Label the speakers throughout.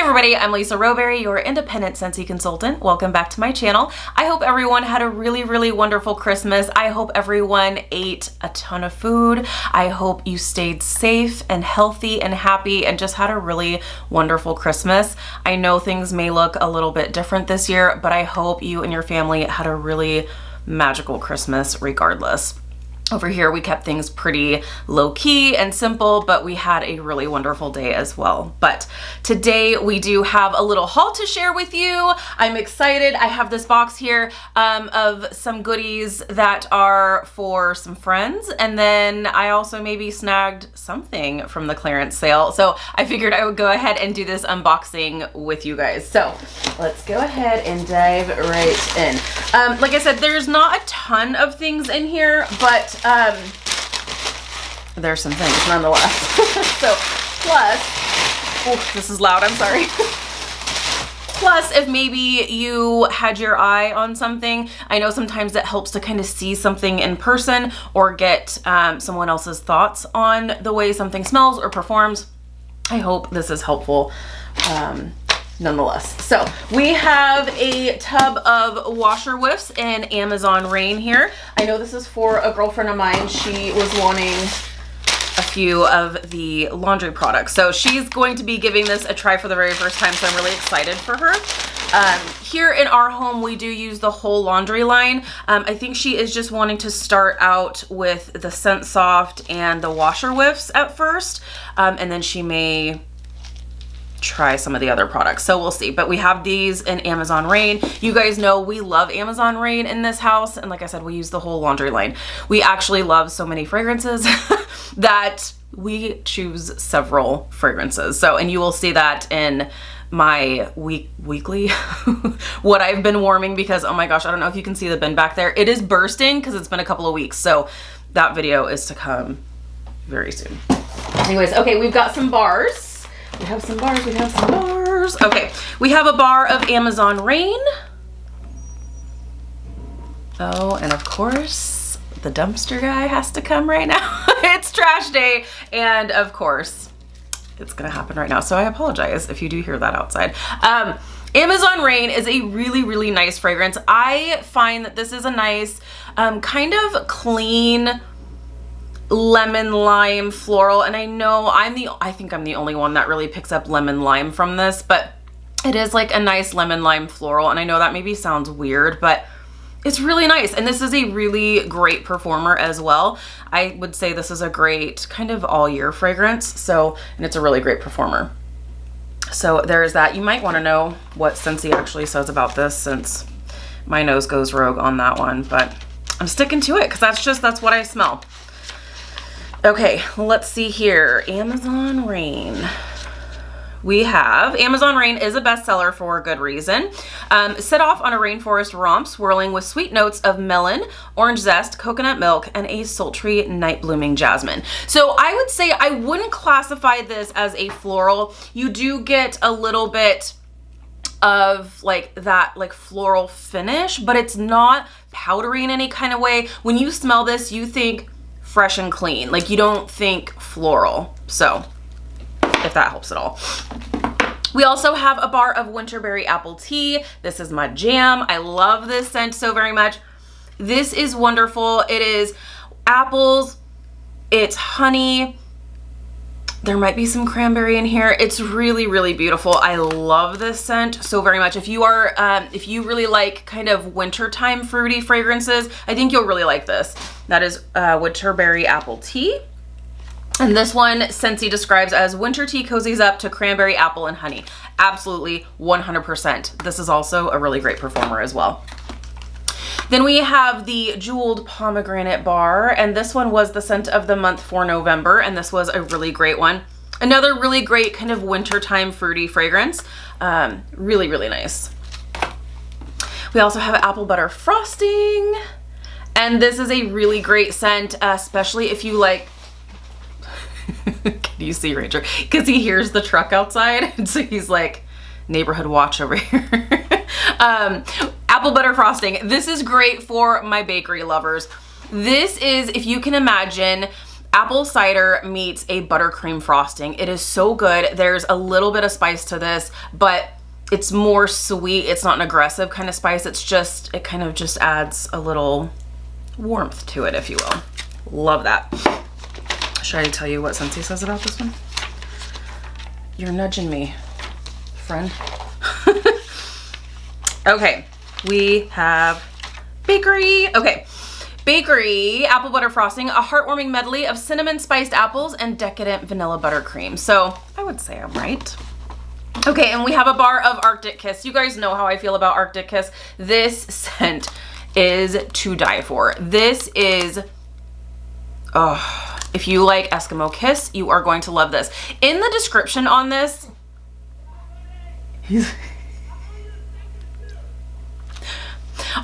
Speaker 1: everybody, I'm Lisa Roberry, your independent Scentsy consultant. Welcome back to my channel. I hope everyone had a really wonderful Christmas. I hope everyone ate a ton of food. I hope you stayed safe and healthy and happy and just had a really wonderful Christmas. I know things may look a little bit different this year, but I hope you and your family had a really magical Christmas regardless. Over here, we kept things pretty low-key and simple, but we had a really wonderful day as well. But today we do have a little haul to share with you. I'm excited. I have this box here of some goodies that are for some friends, and then I also maybe snagged something from the clearance sale. So I figured I would go ahead and do this unboxing with you guys. So let's go ahead and dive right in. Like I said, there's not a ton of things in here, but there's some things nonetheless. So plus, oh, this is loud, I'm sorry. Plus, if maybe you had your eye on something, I know sometimes it helps to kind of see something in person or get someone else's thoughts on the way something smells or performs. I hope this is helpful nonetheless. So we have a tub of washer whiffs in Amazon Rain here. I know this is for a girlfriend of mine. She was wanting a few of the laundry products. So she's going to be giving this a try for the very first time, so I'm really excited for her. Here in our home, we do use the whole laundry line. I think she is just wanting to start out with the Scent Soft and the washer whiffs at first, and then she may try some of the other products, so we'll see. But we have these in Amazon Rain. You guys know we love Amazon Rain in this house, and like I said, we use the whole laundry line. We actually love so many fragrances that we choose several fragrances. So, and you will see that in my weekly what I've been warming, because oh my gosh, I don't know if you can see the bin back there. It is bursting because it's been a couple of weeks, so that video is to come very soon. Anyways, okay, we've got some bars. We have some bars. Okay, we have a bar of Amazon Rain. Oh, and of course, the dumpster guy has to come right now. It's trash day, and of course, it's gonna happen right now. So I apologize if you do hear that outside. Amazon Rain is a really nice fragrance. I find that this is a nice, kind of clean, lemon lime floral, and I know I think I'm the only one that really picks up lemon lime from this, but it is like a nice lemon lime floral, and I know that maybe sounds weird, but it's really nice. And this is a really great performer as well. I would say this is a great kind of all year fragrance, so, and it's a really great performer. So there's that. You might want to know what Scentsy actually says about this, since my nose goes rogue on that one, but I'm sticking to it because that's what I smell. Okay, let's see here. Amazon Rain. We have, Amazon Rain is a bestseller for a good reason. Set off on a rainforest romp swirling with sweet notes of melon, orange zest, coconut milk, and a sultry night blooming jasmine. So I would say I wouldn't classify this as a floral. You do get a little bit of like that like floral finish, but it's not powdery in any kind of way. When you smell this, you think fresh and clean. Like, you don't think floral. So if that helps at all. We also have a bar of Winterberry Apple Tea. This is my jam. I love this scent so very much. This is wonderful. It is apples, it's honey, there might be some cranberry in here. It's really beautiful. I love this scent so very much. If you are, if you really like kind of wintertime fruity fragrances, I think you'll really like this. That is Winterberry Apple Tea. And this one, Scentsy describes as winter tea cozies up to cranberry, apple, and honey. Absolutely, 100%. This is also a really great performer as well. Then we have the Jeweled Pomegranate Bar, and this one was the scent of the month for November, and this was a really great one. Another really great kind of wintertime fruity fragrance. Really nice. We also have Apple Butterfrosting, and this is a really great scent, especially if you like, can you see Ranger? Because he hears the truck outside, and so he's like, neighborhood watch over here. Apple Butterfrosting. This is great for my bakery lovers. This is, if you can imagine, apple cider meets a buttercream frosting. It is so good. There's a little bit of spice to this, but it's more sweet. It's not an aggressive kind of spice. It kind of just adds a little warmth to it, if you will. Love that. Should I tell you what Scentsy says about this one? You're nudging me, friend. Okay, we have bakery. Okay, bakery apple butter frosting, a heartwarming medley of cinnamon spiced apples and decadent vanilla buttercream. So I would say I'm right. Okay, and we have a bar of Arctic Kiss. You guys know how I feel about Arctic Kiss. This scent is to die for. This is, oh, if you like Eskimo Kiss, you are going to love this. In the description on this,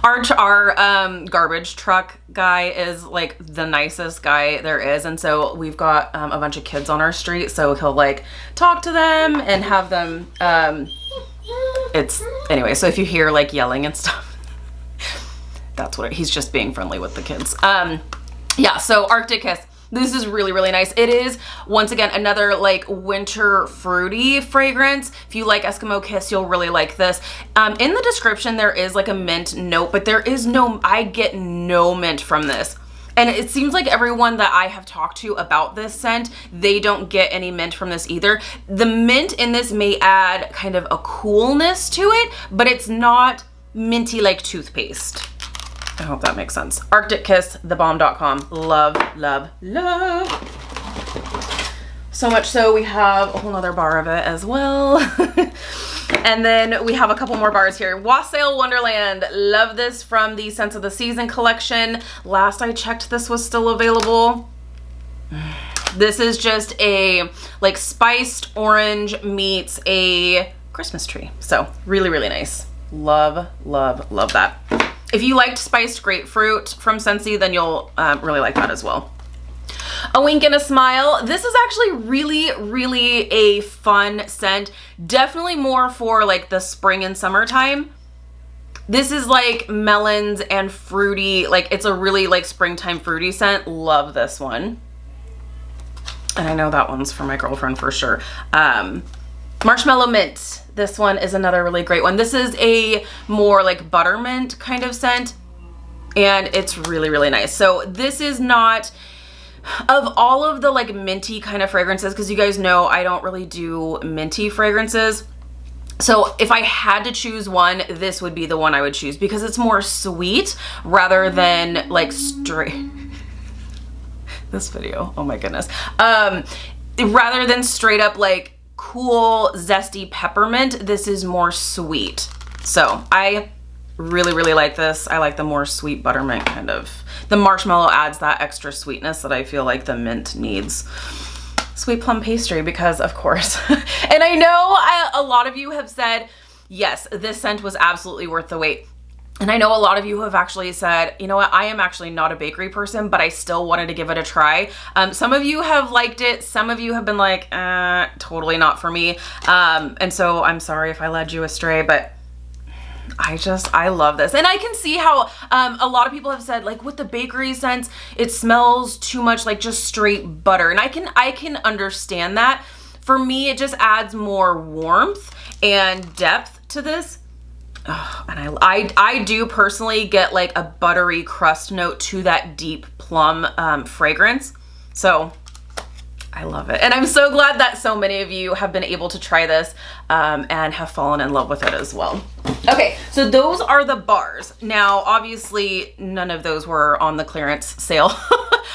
Speaker 1: our garbage truck guy is like the nicest guy there is, and so we've got a bunch of kids on our street, so he'll like talk to them and have them anyway, so if you hear like yelling and stuff, that's what he's just being friendly with the kids. Yeah, so Arctic Kiss. This is really, really nice. It is, once again, another like winter fruity fragrance. If you like Eskimo Kiss, you'll really like this. In the description, there is like a mint note, but there is no, I get no mint from this. And it seems like everyone that I have talked to about this scent, they don't get any mint from this either. The mint in this may add kind of a coolness to it, but it's not minty like toothpaste. I hope that makes sense. Arctic Kiss, thebomb.com. Love, love, love. So much so we have a whole nother bar of it as well. And then we have a couple more bars here. Wassail Wonderland. Love this from the Scents of the Season collection. Last I checked, this was still available. This is just a like spiced orange meets a Christmas tree. So really, really nice. Love, love, love that. If you liked spiced grapefruit from Scentsy, then you'll really like that as well. A Wink and a Smile. This is actually really, really a fun scent. Definitely more for like the spring and summertime. This is like melons and fruity, like it's a really like springtime fruity scent. Love this one. And I know that one's for my girlfriend for sure. Marshmallow Mint. This one is another really great one. This is a more like buttermint kind of scent, and it's really, really nice. So this is not, of all of the like minty kind of fragrances, because you guys know I don't really do minty fragrances. So if I had to choose one, this would be the one I would choose because it's more sweet rather than like straight. This video, oh my goodness. Rather than straight up like cool zesty peppermint, this is more sweet. So I really, really like this. I like the more sweet buttermint kind of. The marshmallow adds that extra sweetness that I feel like the mint needs. Sweet plum pastry, because of course. And I know a lot of you have said, yes, this scent was absolutely worth the wait. And I know a lot of you have actually said, you know what, I am actually not a bakery person, but I still wanted to give it a try. Some of you have liked it. Some of you have been like, totally not for me. And so I'm sorry if I led you astray, but I love this. And I can see how a lot of people have said, like with the bakery scents, it smells too much like just straight butter. And I can understand that. For me, it just adds more warmth and depth to this. Oh, and I do personally get like a buttery crust note to that deep plum fragrance. So I love it. And I'm so glad that so many of you have been able to try this and have fallen in love with it as well. Okay, so those are the bars. Now, obviously, none of those were on the clearance sale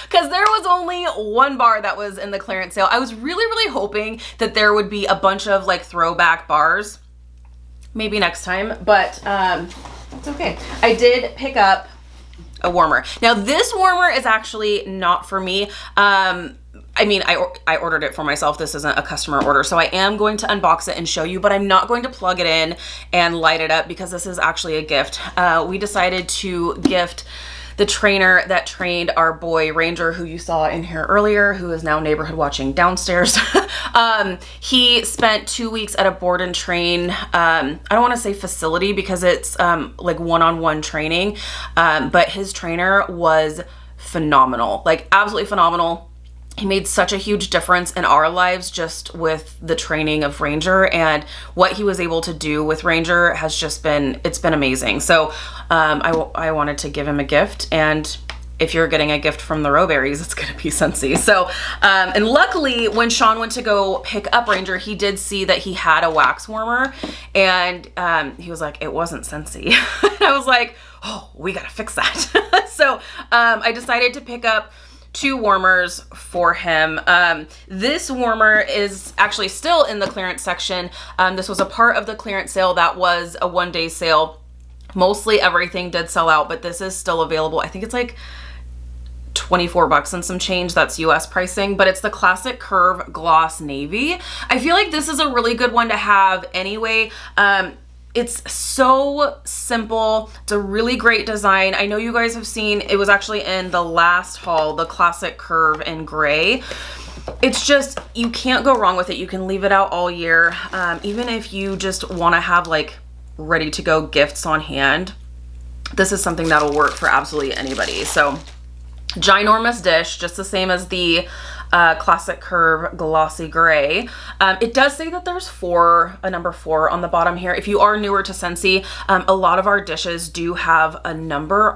Speaker 1: because there was only one bar that was in the clearance sale. I was really, really hoping that there would be a bunch of like throwback bars. Maybe next time, but it's okay. I did pick up a warmer. Now this warmer is actually not for me. I mean, I ordered it for myself. This isn't a customer order, so I am going to unbox it and show you, but I'm not going to plug it in and light it up because this is actually a gift. We decided to gift the trainer that trained our boy Ranger, who you saw in here earlier, who is now neighborhood watching downstairs. He spent 2 weeks at a board and train, I don't want to say facility because it's like one-on-one training, but his trainer was phenomenal, like absolutely phenomenal. he made such a huge difference in our lives just with the training of Ranger, and what he was able to do with Ranger has just been, it's been amazing. So I wanted to give him a gift, and if you're getting a gift from the Rowberries, it's gonna be Scentsy. So, and luckily when Sean went to go pick up Ranger, he did see that he had a wax warmer, and he was like, it wasn't Scentsy. And I was like, oh, we gotta fix that. So I decided to pick up 2 warmers for him. This warmer is actually still in the clearance section. This was a part of the clearance sale that was a 1-day sale. Mostly everything did sell out, but this is still available. I think it's like 24 bucks and some change. That's US pricing, but it's the Classic Curve Gloss Navy. I feel like this is a really good one to have anyway. It's so simple. It's a really great design. I know you guys have seen, it was actually in the last haul, the Classic Curve in gray. It's just, you can't go wrong with it. You can leave it out all year. Even if you just want to have like ready to go gifts on hand, this is something that'll work for absolutely anybody. So ginormous dish, just the same as the Classic Curve Glossy Gray. It does say that there's a number 4 on the bottom here. If you are newer to Scentsy, a lot of our dishes do have a number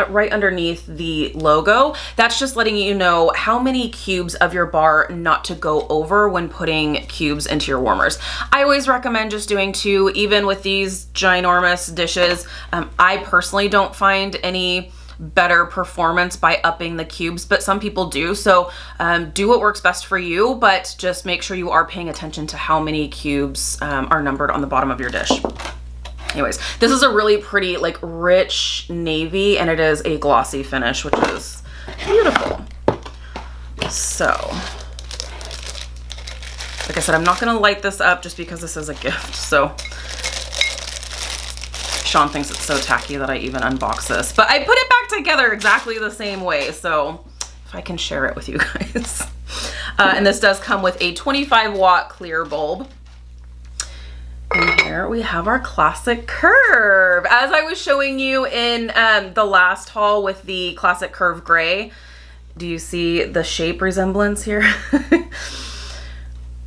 Speaker 1: right underneath the logo. That's just letting you know how many cubes of your bar not to go over when putting cubes into your warmers. I always recommend just doing 2, even with these ginormous dishes. I personally don't find any better performance by upping the cubes, but some people do. So do what works best for you, but just make sure you are paying attention to how many cubes are numbered on the bottom of your dish. Anyways, this is a really pretty, like, rich navy, and it is a glossy finish, which is beautiful. So, like I said, I'm not gonna light this up just because this is a gift. So Sean thinks it's so tacky that I even unbox this, but I put it back together exactly the same way. So if I can share it with you guys. And this does come with a 25-watt clear bulb. And here we have our Classic Curve. As I was showing you in the last haul with the Classic Curve Gray, do you see the shape resemblance here?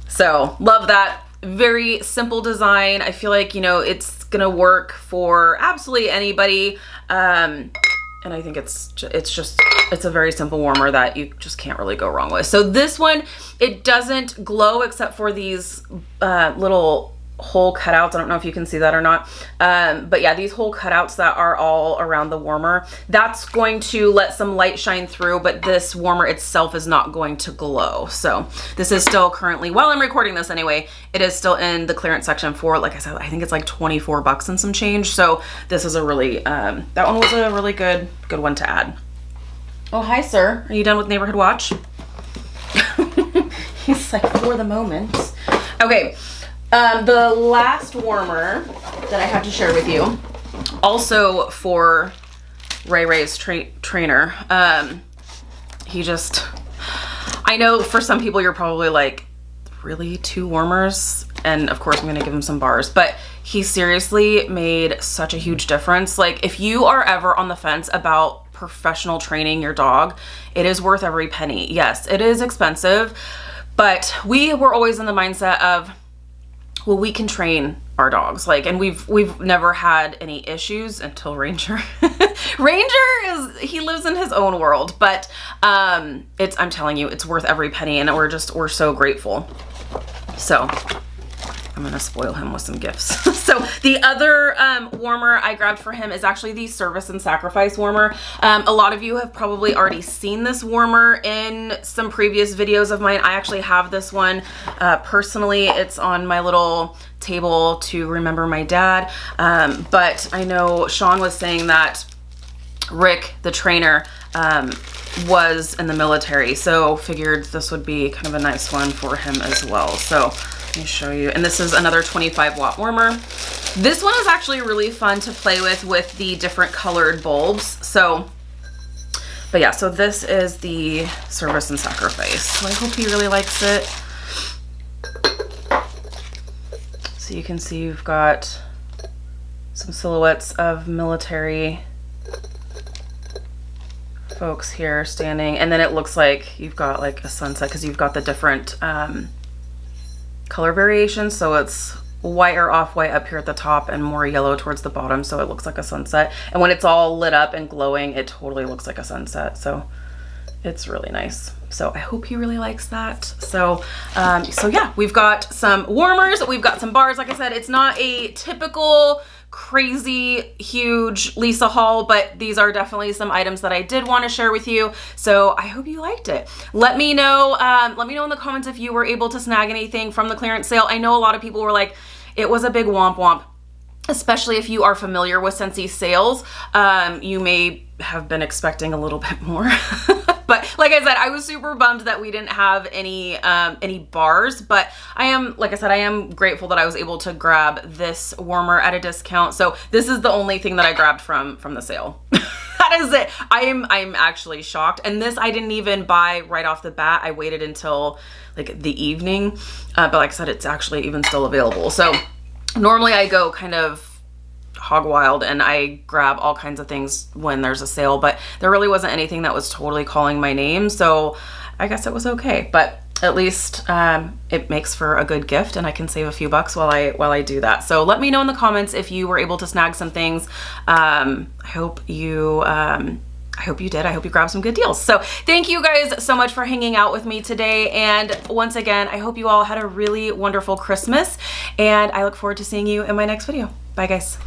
Speaker 1: So love that. Very simple design. I feel like, you know, it's gonna work for absolutely anybody. And I think it's a very simple warmer that you just can't really go wrong with. So this one, it doesn't glow except for these little hole cutouts. I don't know if you can see that or not. But yeah, these hole cutouts that are all around the warmer, that's going to let some light shine through, but this warmer itself is not going to glow. So this is still currently, while I'm recording this anyway, it is still in the clearance section for, like I said, I think it's like 24 bucks and some change. So this is a really, that one was a really good one to add. Oh, hi, sir. Are you done with Neighborhood Watch? He's like, for the moment. Okay. The last warmer that I have to share with you, also for Ray's trainer, he just, I know for some people you're probably like, really, 2 warmers? And of course I'm gonna give him some bars, but he seriously made such a huge difference. Like, if you are ever on the fence about professional training your dog, it is worth every penny. Yes, it is expensive, but we were always in the mindset of, well, we can train our dogs, like, and we've never had any issues until Ranger. Ranger he lives in his own world, but I'm telling you, it's worth every penny, and we're so grateful. So I'm gonna spoil him with some gifts. So the other warmer I grabbed for him is actually the Service and Sacrifice warmer. A lot of you have probably already seen this warmer in some previous videos of mine. I actually have this one personally. It's on my little table to remember my dad. But I know Sean was saying that Rick, the trainer, was in the military, so figured this would be kind of a nice one for him as well. So let me show you. And this is another 25-watt warmer. This one is actually really fun to play with the different colored bulbs. So, but yeah, so this is the Service and Sacrifice. So I hope he really likes it. So you can see you've got some silhouettes of military folks here standing, and then it looks like you've got like a sunset because you've got the different color variations. So it's white or off-white up here at the top and more yellow towards the bottom, so it looks like a sunset. And when it's all lit up and glowing, it totally looks like a sunset. So it's really nice. So I hope he really likes that. So yeah, we've got some warmers, we've got some bars. Like I said, it's not a typical crazy huge Lisa haul, but these are definitely some items that I did want to share with you. So I hope you liked it. Let me know in the comments if you were able to snag anything from the clearance sale. I know a lot of people were like, it was a big womp womp. Especially if you are familiar with Scentsy sales, you may have been expecting a little bit more. But like I said, I was super bummed that we didn't have any bars, but I am grateful that I was able to grab this warmer at a discount. So this is the only thing that I grabbed from the sale. That is it. I'm actually shocked. And this I didn't even buy right off the bat. I waited until like the evening. But like I said, it's actually even still available. So normally I go kind of hog wild and I grab all kinds of things when there's a sale, but there really wasn't anything that was totally calling my name. So I guess it was okay, but at least it makes for a good gift and I can save a few bucks while I do that. So let me know in the comments if you were able to snag some things. I hope you did. I hope you grabbed some good deals. So thank you guys so much for hanging out with me today. And once again, I hope you all had a really wonderful Christmas and I look forward to seeing you in my next video. Bye guys.